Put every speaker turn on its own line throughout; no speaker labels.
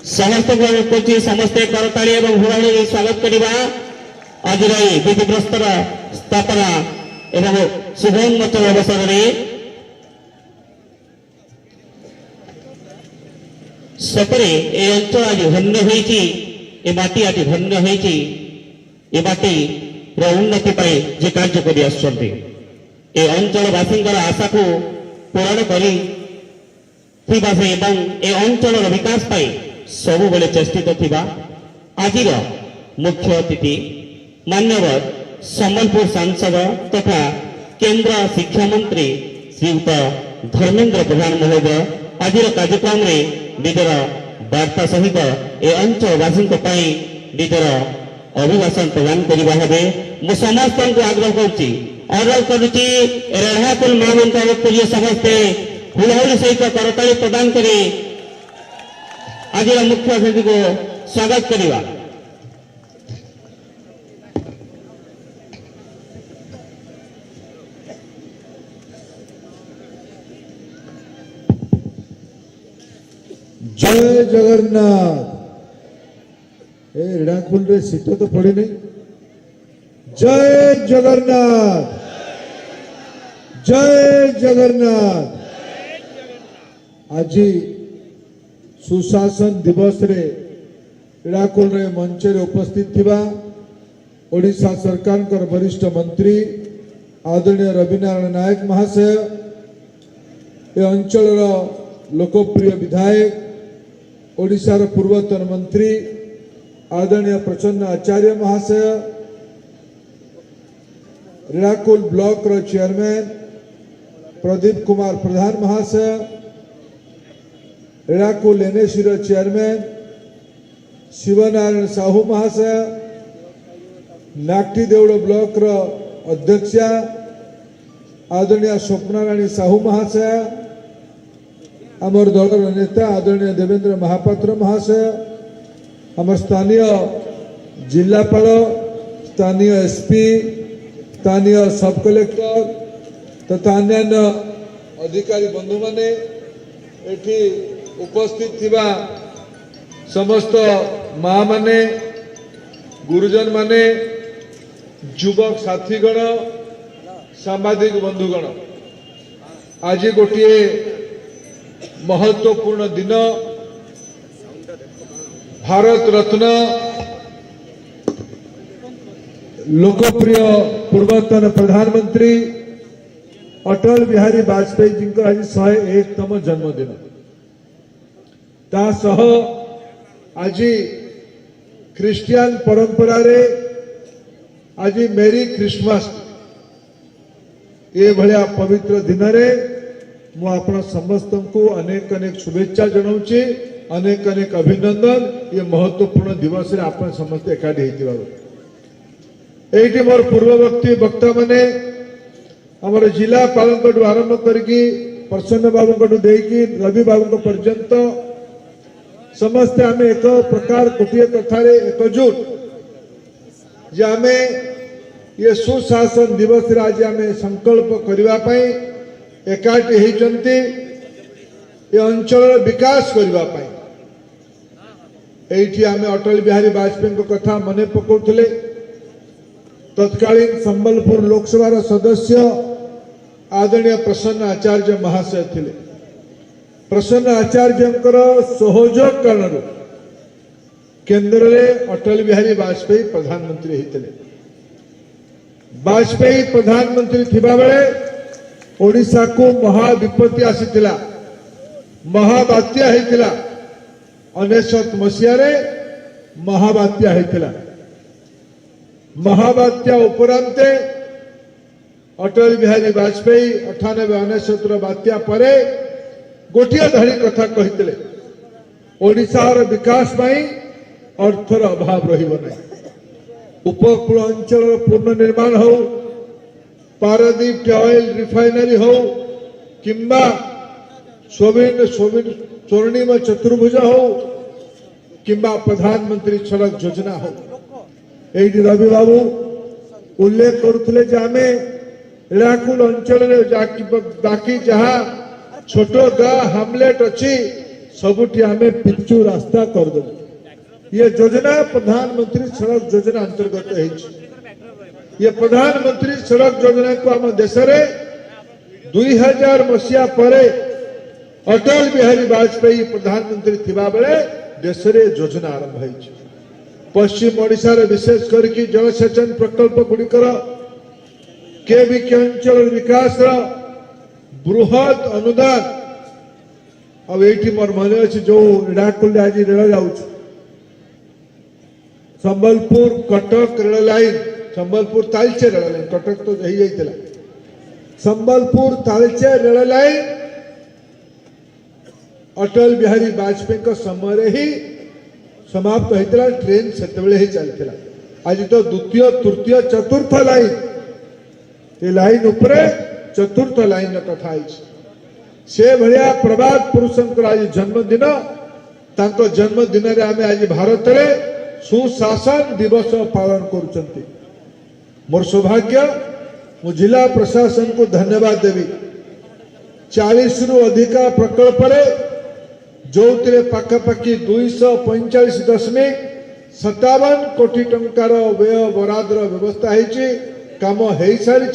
समस्त प्रमुख समस्ते करताली एवं हुराड़ी स्वागत करवा आज विधि प्रस्तर स्थापना एवं शुभोन्मोचन अवसर में सपरे ए अंचल आज धन्य होईची ए माटी आज धन्य होईची ए माटी रो उन्नति पाए जे कार्य करि आछन्ती ए अंचल वासिंकर आशा को पूरण करी थिबा से एवं ए अंचल विकास पाए सब बेले चेष्टित थिबा आजिर मुख्य अतिथि मान्यवर संबलपुर सांसद तथा केंद्र शिक्षा मंत्री श्रीयुत धर्मेंद्र प्रधान महोदय आज कार्यक्रम में निजर वार्ता सहित ए अंचलवासी निजर अभिभाषण प्रदान करवा हेबे मु समस्त को आग्रह करुच्ची अनुरोध करुच्ची रेढ़ाकुल मां मंत्री समस्ते हुलहुली सहित करताली प्रदान करी आज मुख्य अतिथि को स्वागत करवा।
जय जगन्नाथ। ए रेढ़ाकुल रे सीट तो पड़ी नहीं। जय जगन्नाथ, जय जगन्नाथ। आज सुशासन दिवस रे रेढ़ाकुल रे मंच रे उपस्थित थिबा ओडिशा सरकार कर वरिष्ठ मंत्री आदरणीय रविनारायण नायक महाशय, ए अंचल लोकप्रिय विधायक ओडिशार पूर्वतन मंत्री आदरणीय प्रसन्न आचार्य महाशय, रेढ़ाकुल ब्लॉक रो चेयरमैन प्रदीप कुमार प्रधान महाशय, रेढ़ाकुल एनएसी रो चेयरमैन शिवनारायण साहू महाशय, नागटी देवड़ ब्लॉक रो अध्यक्षा आदरणीय स्वप्नारायणी साहू महाशय, आमर दलर नेता आदरणीय देवेंद्र महापात्र महाशय, आम स्थानीय जिलापाल, स्थानीय एसपी, स्थानीय सब कलेक्टर तथा अन्य अधिकारी बंधु माने एठी उपस्थित थिबा समस्त माँ माने, गुरुजन माने, युवक साथीगण, सामाजिक बंधुगण, आज गोटे महत्वपूर्ण दिन भारत रत्न लोकप्रिय पूर्वतन प्रधानमंत्री अटल बिहारी वाजपेयी जी आज 101तम जन्मदिन। तासह आज ख्रिस्टियन परंपरा रे आज मेरी क्रिसमस ये भलिया पवित्र दिन रे मु आपण समस्त को अनेक अनेक शुभेच्छा जनाऊँचे, अनेक अनेक अभिनंदन। ये महत्वपूर्ण दिवस रे आपण समस्त एकाठी हेतिबारु एठी मोर पूर्ववर्ती वक्ता माने हमर जिला पालनकटू आरंभ करके प्रसन्न बाबू कटू देकी रवि बाबू पर्यंत समस्ते आम एक प्रकार गोटे कथार एकजुट जे आम ये सुशासन दिवस आज आम संकल्प करने एकाठी होती ये अंचल विकास करने। एठी आम अटल बिहारी वाजपेयी कथा मन पकाउले। तत्कालीन संबलपुर लोकसभा सदस्य आदरणीय प्रसन्न आचार्य महाशय थिले। प्रसन्न आचार्य सहयोग कारण केंद्र में अटल बिहारी वाजपेयी प्रधानमंत्री होते। वाजपेयी प्रधानमंत्री थिबा बेले ओडिशा को महाविपत्ति आसीथिला, महाबात्या होइतिला। 19 मसीह महाबात्या होइतिला। महाबात्या उपरांते अटल बिहारी वाजपेयी 98-99 बात्या परे गोटिया धाड़ी कथा कहितले, ओडिशार विकास पाई अर्थर अभाव रहिबो नै। उपकूल अंचल पूर्ण निर्माण हो, पारादीप ऑयल रिफाइनरी हो किंबा स्वर्णिम चतुर्भुज हो किंबा प्रधानमंत्री सड़क योजना हो। एठी रवि बाबू उल्लेख करुले आम रेढ़ाकुल अंचल बाकी जहाँ छोट गाँ हामलेट अच्छी सबुठी आम पिचु रास्ता करदे ये योजना प्रधानमंत्री सड़क योजना अंतर्गत है। ये प्रधानमंत्री सड़क योजना को आम देश में 2000 मसीहा पर अटल बिहारी वाजपेयी प्रधानमंत्री थिबा बेले देश में योजना आरंभ है। पश्चिम ओडिशा रे विशेष करके जलसेचन प्रकल्प गुड़िकर केविके अंचल विकास बृहत अनुदान अब ये मोर मन अच्छी जो रेड़ाकुल आज रेल जाऊँ Sambalpur Cuttack rail line Sambalpur Talcher rail line Cuttack तो ही जाइला संबलपुर तालचे रेल लाइन अटल बिहारी वाजपेयी का समय ही समाप्त होता ट्रेन से ही चलता आज तो द्वितीय तृतीय चतुर्थ लाइन ये लाइन उपरे चतुर्थ लाइन कथा से भलिया प्रभात पुरुषंकर आज जन्मदिन तांको जन्मदिन रे आमे आज भारत रे सुशासन दिवस पालन करुचंती। मोर सौभाग्य मु जिला प्रशासन को धन्यवाद देवी 40 रु अधिका प्रकल्प रे जो पाखापाखि 245.57 कोटी टंकार व्यय बरादर व्यवस्था है काम हो सारी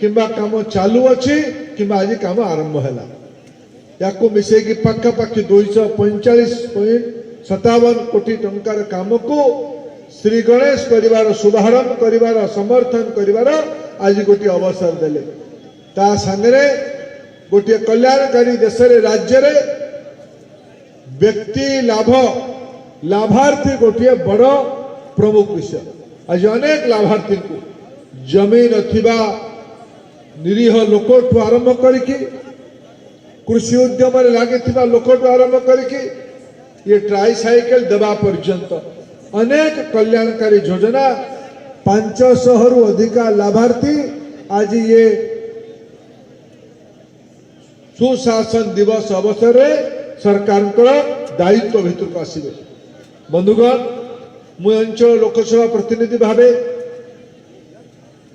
किंबा काम चालू अच्छी किंबा आज काम आरंभ है या मिसेकी पाखापाखि 245.57 कोटी टंकार काम को श्री गणेश परिवार शुभारंभ करिवार समर्थन करिवार आज गोटे अवसर देले ता संगे गोटे कल्याणकारी देश राज्य रे व्यक्ति लाभ लाभार्थी गोटे बड़ प्रमुख विषय आज अनेक लाभार्थी को जमीन अथिबा निरीह लोक आरंभ करके कृषि उद्यम लगे लोक आरंभ करके ये ट्राईसाइकेल देवा पर्यंत अनेक कल्याणकारी योजना 500 रु अधिका लाभार्थी आज ये सुशासन दिवस अवसर में सरकार दायित्व भितर आसवे। बंधुगण मु अंचल लोकसभा प्रतिनिधि भावे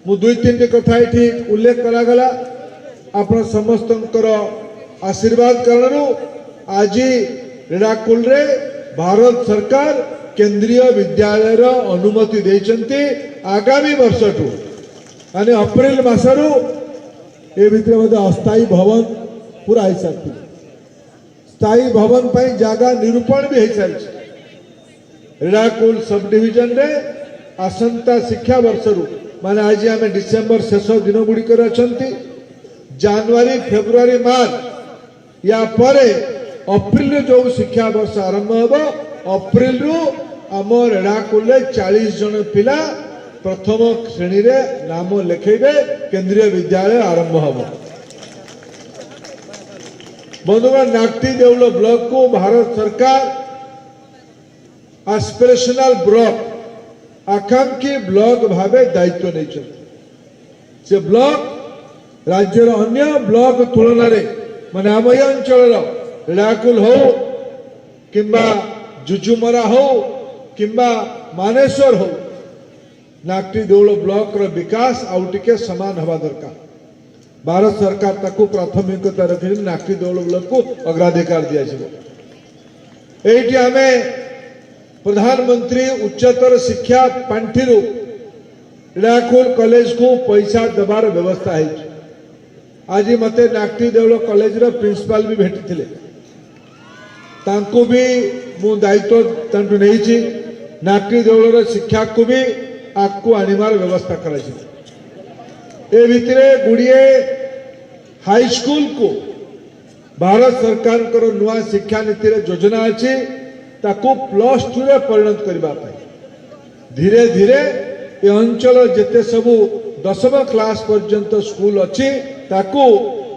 मु 2-3 कथा ये उल्लेख करागला आपण समस्त आशीर्वाद कारण आज रेड़ाकुल रे भारत सरकार केंद्रीय विद्यालय अनुमति देते आगामी वर्ष माने अप्रैल मासरू ए भितर अस्थायी भवन पूरा हो सारी स्थायी भवन पर जगह निरूपण भी हो सारी रेड़ाकुल सब डिविजन रे आसंता शिक्षा वर्ष माने आज आम डिसेम्बर शेष दिन गुड़िकर अच्छा जनवरी फेब्रुआरी मार्च या परे अप्रिल जो शिक्षा वर्ष आरंभ हम अप्रिल रु आम रेड़ाकुल 40 जन पिला प्रथम श्रेणी रे नाम लिखेबे केंद्रीय विद्यालय आरंभ हम। बंधुगण नागटी देउल ब्लॉक को भारत सरकार एस्पिरेशनल ब्लॉक आकांक्षी ब्लॉक भावे दायित्व नहीं से ब्लॉक राज्यर अन्य ब्लॉक तुलन में माने आम अंचल रेड़ाकुल हो किंबा जुजुमरा हो किंबा मानेश्वर हो नागटी देउल ब्लॉक रो विकास आउ टिके समान हवा दरकार। भारत सरकार ताकू प्राथमिकता रखी नागटी देउल ब्लॉक को अग्राधिकार दिया आमे प्रधानमंत्री उच्चतर शिक्षा पांठि रेड़ाकुल कॉलेज को पैसा देवार व्यवस्था है। आज मते नागटी देउल कॉलेज रो प्रिंसिपल भी भेटी तांको भी मु दायित्व तांटू नहीं नागटी देउल शिक्षा को भी आगू आनिमार व्यवस्था करा ए भितरे गुड़िए हाई स्कूल को भारत सरकार नुआ शिक्षा नीति योजना अच्छी ताकू +2 रे परिणत करबा धीरे धीरे ये अंचल जेते सबू 10वीं क्लास पर्यंत स्कूल अच्छी ताकू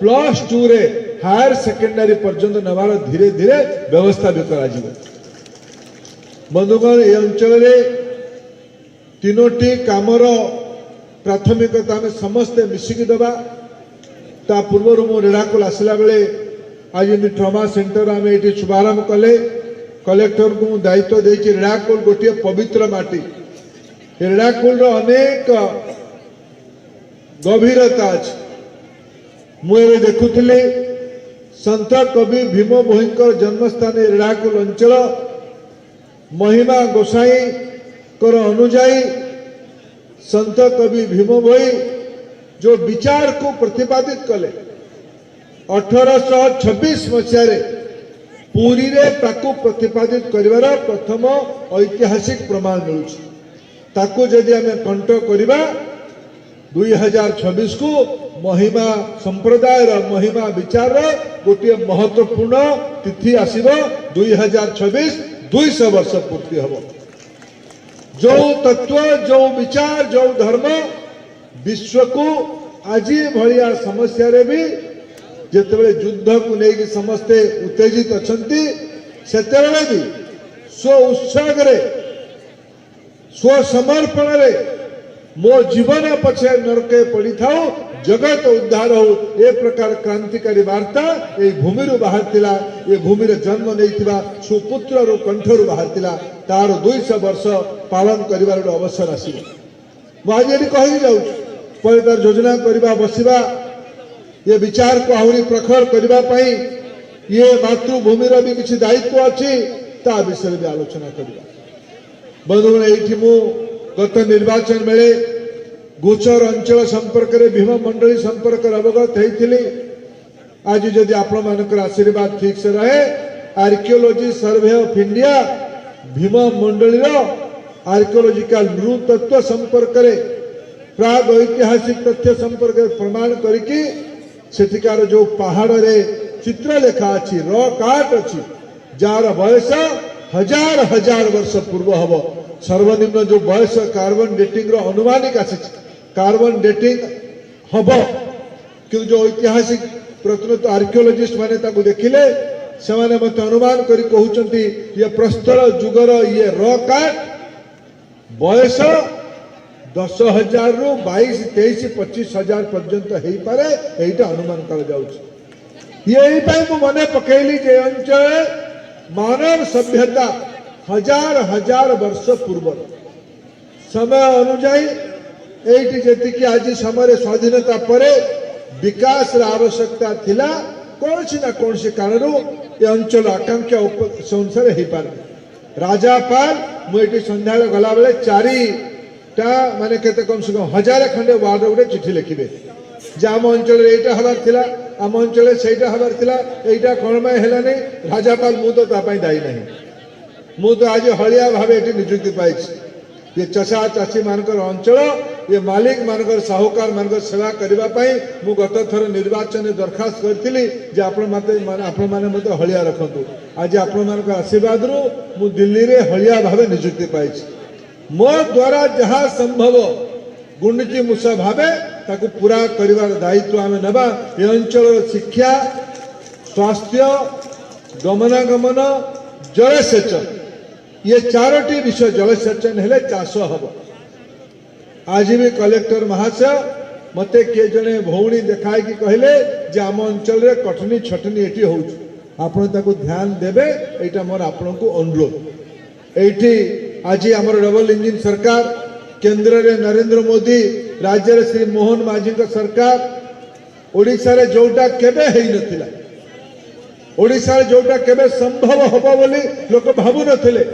+2 रे हायर सेकेंडरी पर्यंत नवार धीरे धीरे व्यवस्था भी करा जिवो। बंधुगण ये अंचल रे तीनोटी कामर प्राथमिकता में समस्ते मिसिकी देबा ता पूर्व मु रेड़ाकुल आसला बेले आज ट्रमा सेंटर आम ये शुभारंभ कले कलेक्टर को दायित्व देछि रेड़ाकुल गोटे पवित्र माटी रेड़ाकुल अनेक गभीरता अच्छी मुझे देखुली संत कवि भीम भोईंकर जन्मस्थान रेढ़ाकुल अंचल महिमा गोसाई कर अनुजाई संत कवि भीम भोई जो विचार को प्रतिपादित कले 1826 मसीह पुरी रे ताकू प्रतिपादित करिवार प्रथम ऐतिहासिक प्रमाण मिलुछि ताकू जदि आमे कंठ करिबा 2026 को महिमा संप्रदाय महिमा विचार गोटे महत्वपूर्ण तिथि आसीबो 2026 200 वर्ष पूर्ति हबो जो तत्व जो विचार जो धर्म विश्व को आज भलिया समस्या रे भी जितेबाला युद्ध को लेकिन समस्ते उत्तेजित अछंती सेतेबाला भी स्व उत्साह रे स्व समर्पण रे मो जीवन पछे नरके पड़ी थाओ जगत उद्धार हो ए प्रकार क्रांतिकारी वार्ता ए भूमि रु बाहर तिला ए भूमि रे जन्म नैथिबा सुपुत्र रु कंठ रु बाहर तिला तार 200 वर्ष पालन करिवार अवसर आसीबो मु आज एठी कहि जाउ पर तार योजना करिबा बसिबा ये विचार को आहुरी प्रखर करिबा पई ये मातृभूमि रो भी किछि दायित्व अछि ता विषय भी आलोचना करिबा बंधुगण एठी मु गत निर्वाचन बेले गोचर अंचल संपर्क रे भीम मंडली संपर्क अवगत होइथिली आज जदि आपण मानकर आशीर्वाद ठीक से रहे archaeology survey of India Bhim मंडली रो आर्कियोलॉजिकल नृतत्व संपर्क रे प्राग ऐतिहासिक तथ्य संपर्क प्रमाण करिकी सेठिकार जो पहाड़ रे चित्र लेखा अछि रॉक आर्ट अछि जार बयस हजार हजार वर्ष पूर्व हबो सर्वनिम्न जो बयस कार्बन डेटिंग रो अनुमानिक आछि कार्बन डेटिंग हबो कि जो ऐतिहासिक प्रत्नतत्व आर्कियोलॉजिस्ट माने ताको देखिले से माने मत अनुमान करी कहउचंती ये प्रस्तर जुगर ये रॉक आर्ट बयस 10,000 रु 22, 23, 25,000 पर्यंत हेई पारे एटा अनुमान कर जाउछ यही पई मु मने पकेली जे अंचल मानव सभ्यता हजार हजार वर्ष पूर्व समय अनुजाई एटी जेति कि आज समय स्वाधीनता परे विकास रा आवश्यकता थिला कोनसी ना कोनसी कारण ये अंचल आकांक्षा अनुसार हेई पारे राजापाल मु एटी संध्या गला बेले 4 माने केते कम से कम 1000 खंडे वार्ड गोटे चिठी लिखिबे जे आम अंचल एटा हबार थिला आम अंचल सेटा हबार थिला एटा कोणमय हेला नै राजापाल मु तो ता पई दाई नहीं मु तो आज हलिया भावे एटी नियुक्ति पाइछि ये चषा चाषी मानकर अंचल ये मालिक मानकर साहूकार मानकर सेवा करबा पई मु गत थर निर्वाचन दरखास्त करथिली जे आपण माने मते हलिया रखंतु आज आपण मानकर आशीर्वाद रु मु दिल्ली रे हलिया भावे नियुक्ति पाइछि मो द्वारा जहाँ संभव गुंडची मूषा भावे ताकू पूरा करिवार दायित्व आमे नबा ए अंचल शिक्षा स्वास्थ्य गमनागमन जलसेचन ये 4टी विषय जलसेचन हेले चाष हब आज भी कलेक्टर महाशय मते के जने भौणी देखाई कि कहले जे आम अंचल रे कटनी छटनी एटी होउछ आपण ताकू ध्यान देबे एटा मोर आपण को अनुरोध एठी आज आम डबल इंजिन सरकार केंद्र रे नरेंद्र मोदी राज्य रे श्री मोहन माझी सरकार ओडिशा रे जोटा केबे हेई नथिला ओडिशा रे जोटा केबे संभव हबो बोली लोक भाबु नथिले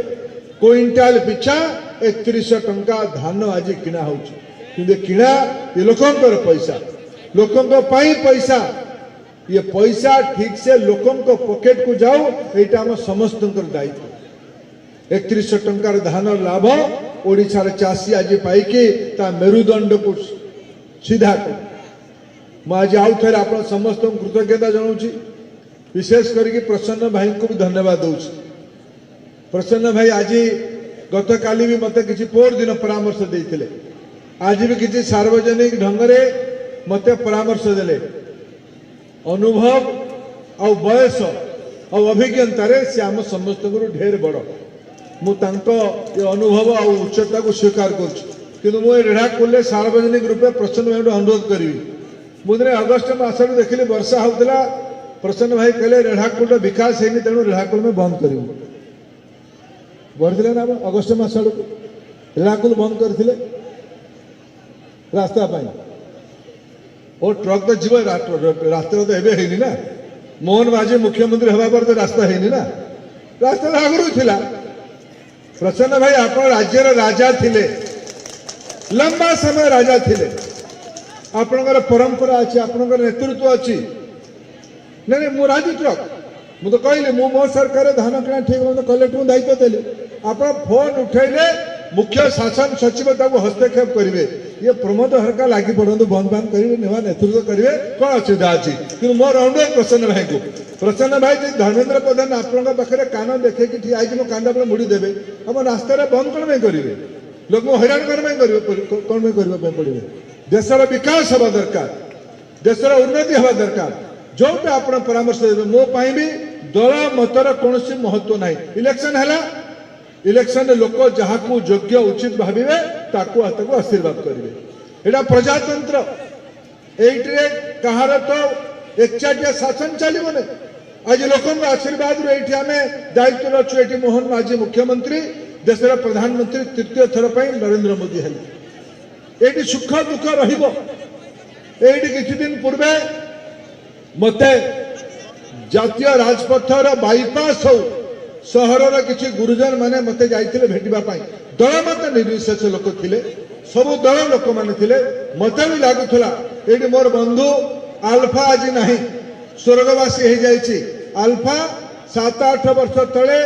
क्विंटाल पिछा 3100 टंका धान आज किना होउछ किंतु किना ये लोकंकर पैसा लोकंक पाई पैसा ये पैसा ठीक से लोकंक पॉकेट को जाओ एटा हम समस्तंकर दायित्व 3100 टंकार धान लाभ ओडिशार चाषी आज पाइकी ता मेरुदंड को सीधा कर आज आउ थे आप समस्त कृतज्ञता जनाऊँगी विशेष करके प्रसन्न भाई को भी धन्यवाद दूसरी प्रसन्न भाई आज गत काली भी मत किसी पोर दिन परामर्श देते आज भी किसी सार्वजनिक ढंग से मत परामर्श देले अनुभव और बयस और अभिज्ञता से आम समस्त ढेर बड़ ये अनुभव और उच्चता को स्वीकार कर रेढ़ाकुल सार्वजनिक रूप प्रसन्न भाई अनुरोध करी मुझे अगस्ट मस देखिली वर्षा होता प्रसन्न भाई कहले रेढ़ाकुल विकास है तेणु रेढ़ाकुल में बंद कर बढ़ते ना अगस्ट मस आड़ रेढ़ाकुल बंद करते रास्ता और ट्रक तो जीव रास्ता तो एवं है ना मोहन माझी मुख्यमंत्री हवा पर तो रास्ता है ना रास्ता आगु थिला प्रसन्न भाई आप राज्यर राजा थिले लंबा समय राजा थिले आपणकर परंपरा अच्छी आपणकर नेतृत्व अच्छी नहीं मु राजी ट्रक मु तो कहली मु मो सरकार धान किणा ठीक मत कलेक्टर दायित्व देली आप फोन उठेले मुख्य शासन सचिव ताको हस्तक्षेप करेंगे ये प्रमोद हरका लगी पड़ू बंद बांध करेंगे नुआ नेतृत्व करेंगे कौन असुविधा अच्छी कि मोर अनुरोध प्रसन्न भाई जी धर्मेंद्र प्रधान आपन पाखे कान देखे कि ठीक आई कान पर मुड़ी देवे हम रास्तार बंद कौन करेंगे लोक हैरान कौन पड़े देशर विकास हवा दरकार देशर उन्नति हवा दरकार जोटा आप परामर्श देवे मो भी दल मतर कौन महत्व ना इलेक्शन है इलेक्शन लोक जहाँ को योग्य उचित भावे ताकू आशीर्वाद करेंगे एटा प्रजातंत्र एइटे कहार तो एकचाटिया शासन चलो ना आज लोक आशीर्वाद आम दायित्व अच्छु ये मोहन माझी मुख्यमंत्री देशर प्रधानमंत्री तृतीय थर पर नरेंद्र मोदी है ये सुख दुख रही दिन पूर्वे मते जातीय राजपथर बाईपास हो सहर किसी गुरुजन माने मते जाइथिले भेटिबा पाई दल मत निर्विशेष लोक थिले सब दल लोक माने थिले मते भी लागुथला एडी मोर बंधु अल्फा आज नहीं स्वर्गवासी हो जाइछि अल्फा 7-8 वर्ष तले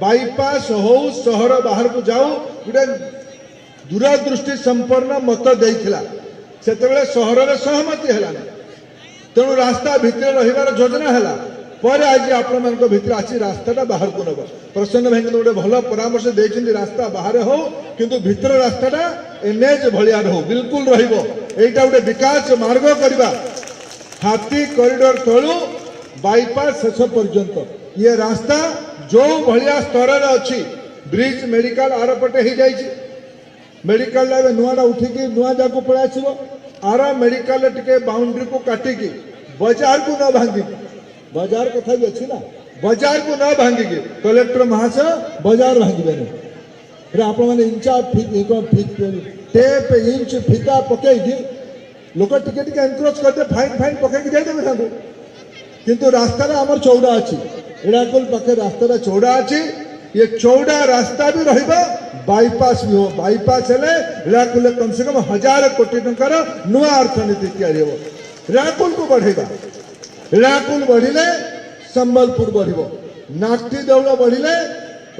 बाईपास हो सहर बाहर को जाऊ गोटे दूरदृष्टि संपन्न मत देइथिला सेतेबेले सहर रे सहमति हला तेणु रास्ता भितर रहिबार योजना हला पर आज आपण भितर आसी रास्ताटा बाहर को नब प्रसन्न भाई गोटे भल परामर्श देते रास्ता बाहर हो किंतु भितर रास्ताटा एनएच भलिया हो बिल्कुल रहिबो एटा गोटे विकास मार्ग करबा हाथी कॉरिडोर तलु बाईपास शेष पर्यंत ये रास्ता जो भलिया स्तर अच्छी ब्रिज मेडिकल आर पटे हो जाइए मेडिकल नुआटा उठिकी नुआ जाक पड़े आसो आर मेडिकल टिके बाउंड्री को काटिकी बाजार को न भांगी बाजार कथा भी अच्छी ना बाजार को न भांगिकी कलेक्टर महाशय बाजार भांगे आप इंचा टेप इंच फिता पकईकि लोक टिके एनक्रोच करते फाइन फाइन पकईकि जादेवे किंतु रास्ता आमर चौड़ा अच्छी एड़ाकुल पाखे रास्ता चौड़ा अच्छी ये चौड़ा रास्ता भी रहिबा बाईपास भी हो बाईपास हेले एड़ाकुल कम से कम 1000 कोटी टंकार नुआ अर्थनीति तैयारी हो एड़ाकुल को बढ़ेगा एड़ाकुल बढ़िले संबलपुर बढ़िबो नागटी देउल बढ़िले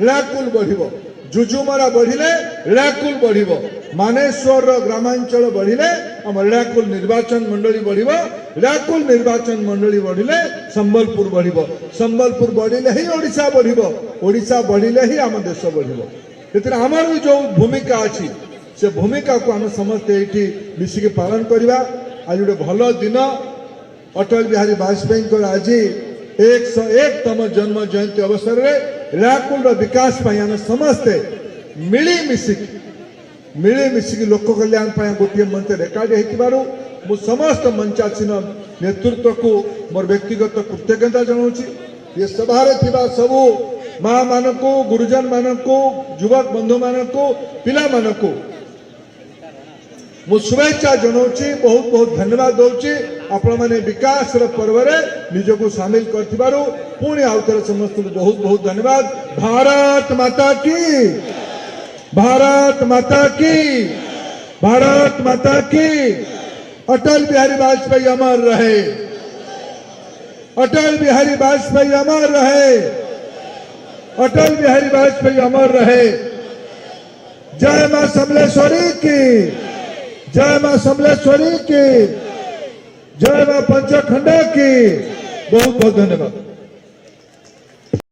एड़ाकुल बढ़िबो जुजुमरा बढ़िले एड़ाकुल बढ़िबो मानेश्वर ग्रामांचल बढ़िले आम एड़ाकुल निर्वाचन मंडली बढ़िबो एड़ाकुल निर्वाचन मंडली बढ़िले संबलपुर बढ़िबो संबलपुर बढ़िले ही ओडिशा बढ़िबो ओडिशा बढ़िले ही आम देश बढ़िबो एतिर हमर भी जो भूमिका अछि से भूमिका को हम समस्त एठी मिसिके पालन करबा आज गोटे भल दिन अटल बिहारी वाजपेयी को आज 101तम जन्म जयंती अवसर में एड़ाकुल विकास आम समस्ते मिलीमिशिकी लोक कल्याण गोटे मंच एकाठी हो समस्त मंचासीन नेतृत्व को मोर व्यक्तिगत कृतज्ञता जनाऊँगी ये सभा सबू माँ मान को गुरुजन मान को युवक बंधु मान को पिला मान को मु शुभेच्छा जनाऊँगी बहुत बहुत धन्यवाद दूची आपण मैंने विकास पर्व में निजको सामिल कर पुणी आउ थे समस्त बहुत बहुत धन्यवाद भारत माता की भारत माता की भारत माता की अटल बिहारी वाजपेयी अमर रहे अटल बिहारी वाजपेयी अमर रहे अटल बिहारी वाजपेयी अमर रहे जय मां समलेश्वरी की जय मां समलेश्वरी की जय मां पंचखंडा की बहुत बहुत धन्यवाद।